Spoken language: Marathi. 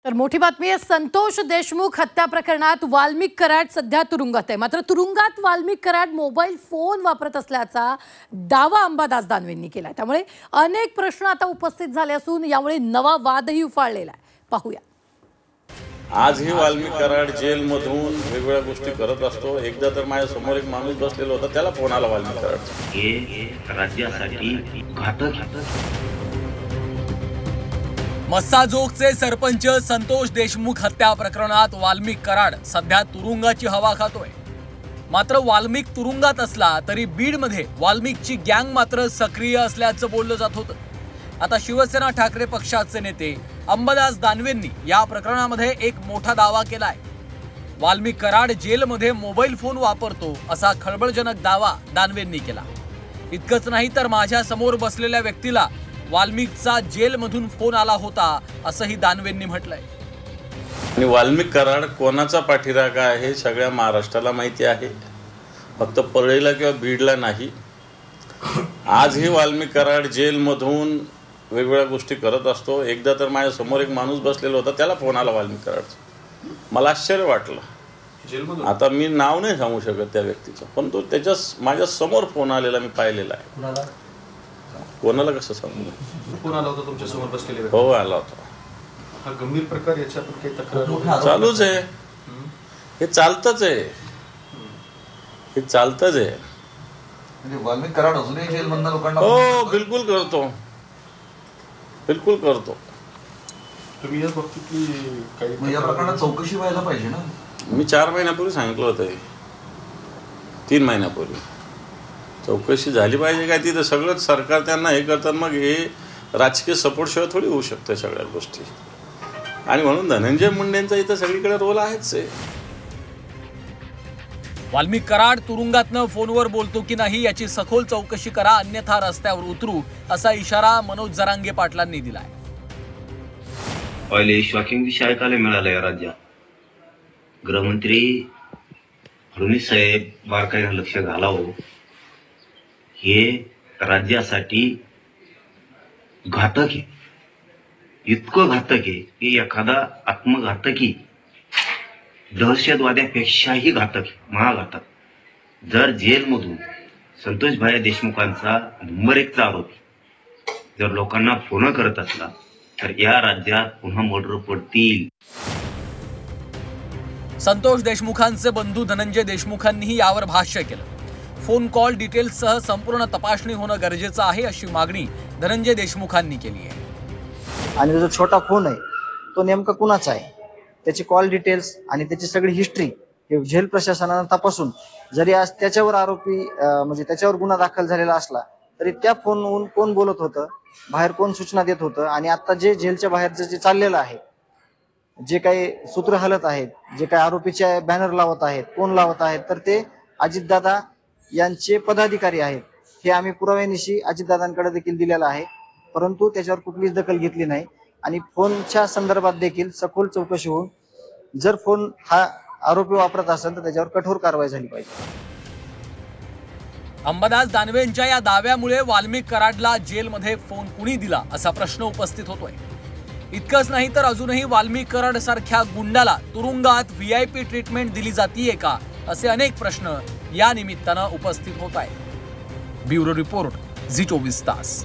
तर मोठी बातमी आहे। संतोष देशमुख हत्या प्रकरणात वाल्मिक कराड सध्या तुरुंगात आहे। मात्र तुरुंगात वाल्मिक कराड मोबाईल फोन वापरत असल्याचा दावा अंबादास दानवेंनी केला। त्यामुळे अनेक प्रश्न आता उपस्थित झाले असून यामुळे नवा वादही उफाळलेला आहे। पाहूया। आजही वाल्मिक कराड जेलमधून वेगवेगळ्या गोष्टी करत असतो। एकदा तर माझ्या समोर एक माणूस बसलेला होता, त्याला फोन आला वाल्मिक कराडचा। हे राज्यासाठी घातक मस्साजोगचे सरपंच संतोष देशमुख हत्या प्रकरणात वाल्मिक कराड सध्या तुरुंगाची हवा खातोय। मात्र वाल्मिक तुरुंगात असला तरी बीडमध्ये वाल्मिकची गँग मात्र सक्रिय असल्याचं बोललं जात होतं। आता शिवसेना ठाकरे पक्षाचे नेते अंबादास दानवेंनी या प्रकरणामध्ये एक मोठा दावा केलाय। वाल्मिक कराड जेलमध्ये मोबाईल फोन वापरतो असा खळबळजनक दावा दानवेंनी केला। इतकंच नाही तर माझ्या समोर बसलेल्या व्यक्तीला वाल्मिकचा जेलमधून फोन आला होता असंही दानवेंनी म्हटलंय। आणि वाल्मिक कराड कोणाचा पाठीराखा आहे सगळ्या महाराष्ट्राला माहिती आहे, फक्त परळीला किंवा बीडला नाही। आजही वाल्मिक कराड जेलमधून वेगवेगळ्या गोष्टी करत असतो। एकदा तर माझ्या समोर एक माणूस बसलेला होता, त्याला फोन आला वाल्मिक कराडचा। मला आश्चर्य वाटलं। आता मी नाव नाही सांगू शकत त्या व्यक्तीचं, पण तो माझ्या समोर फोन आलेला मी पाहिलेला आहे। कोणाला कसं सांगू? फोन आला होता तुमच्या समोर बसलेले? हो, आला होता। हा गंभीर प्रकार, याच्यावर काही तक्रार चालूच आहे। हे चालतच आहे, हे चालतच आहे। म्हणजे वाल्मिक कराड अजूनही जेलमधून लोकांना हो, बिलकुल करतो, बिलकुल करतो। तुम्ही याच बघतो की काही या प्रकरणात चौकशी व्हायला पाहिजे ना। मी 4 महिन्यापूर्वी सांगितलं होतं, 3 महिन्यापूर्वी चौकशी झाली पाहिजे। काय तिथं सगळंच सरकार त्यांना हे करतात, मग हे राजकीय सपोर्ट शिवाय थोडी होऊ शकते सगळ्या गोष्टी। आणि म्हणून धनंजय मुंडेंचा इथं सगळीकडे रोल आहेच आहे। वाल्मिक कराड तुरुंगातनं फोनवर बोलतो की नाही याची सखोल चौकशी करा, अन्यथा रस्त्यावर उतरू असा इशारा मनोज जरांगे पाटलांनी दिलाय। पहिले शॉकिंग विषय ऐकायला मिळाला या राज्यात। गृहमंत्री फडणवीस साहेब बारकाईनं लक्ष घालावं। हे राज्यासाठी घातक आहे, इतकं घातक आहे की एखादा आत्मघातकी दहशतवाद्यापेक्षाही घातक, महाघातक। जर जेलमधून संतोषभाई देशमुखांचा नंबर 1चा आरोपी जर लोकांना फोन करत असला तर या राज्यात पुन्हा मर्डर पडतील। संतोष देशमुखांचे बंधू धनंजय देशमुखांनीही यावर भाष्य केलं। फोन कॉल डिटेल्ससह संपूर्ण तपासणी होणं गरजेचं आहे अशी मागणी धनंजय देशमुखांनी केली आहे। आणि जो छोटा फोन आहे तो नेमका कुणाचा आहे, त्याची कॉल डिटेल्स आणि त्याची सगळी हिस्ट्री हे जेल प्रशासनानं तपासून जरी आज त्याच्यावर आरोपी म्हणजे त्याच्यावर गुन्हा दाखल झालेला असला तरी त्या फोनवरून कोण बोलत होतं, बाहेर कोण सूचना देत होतं, आणि आता जे जेलच्या बाहेरचं जे चाललेलं आहे, जे काही सूत्र हलत आहेत, जे काही आरोपीचे बॅनर लावत आहेत, कोण लावत आहेत, तर ते अजितदादा यांचे पदाधिकारी आहेत। हे आम्ही पुराव्यानिशी अजितदादांकडे देखील दिलेलं आहे, परंतु त्याच्यावर कुठलीच दखल घेतली नाही। आणि फोनच्या संदर्भात देखील सखोल चौकशी होऊन जर फोन हा आरोपी वापरत असेल तर त्याच्यावर कठोर कारवाई झाली पाहिजे। अंबादास दानवेंच्या या दाव्यामुळे वाल्मिक कराडला जेलमध्ये फोन कुणी दिला असा प्रश्न उपस्थित होतोय। इतकंच नाही तर अजूनही वाल्मिक कराड सारख्या गुंडाला तुरुंगात VIP ट्रीटमेंट दिली जातीये का असे अनेक प्रश्न या निमित्तानं उपस्थित होत आहेत। ब्युरो रिपोर्ट, झी 24 तास।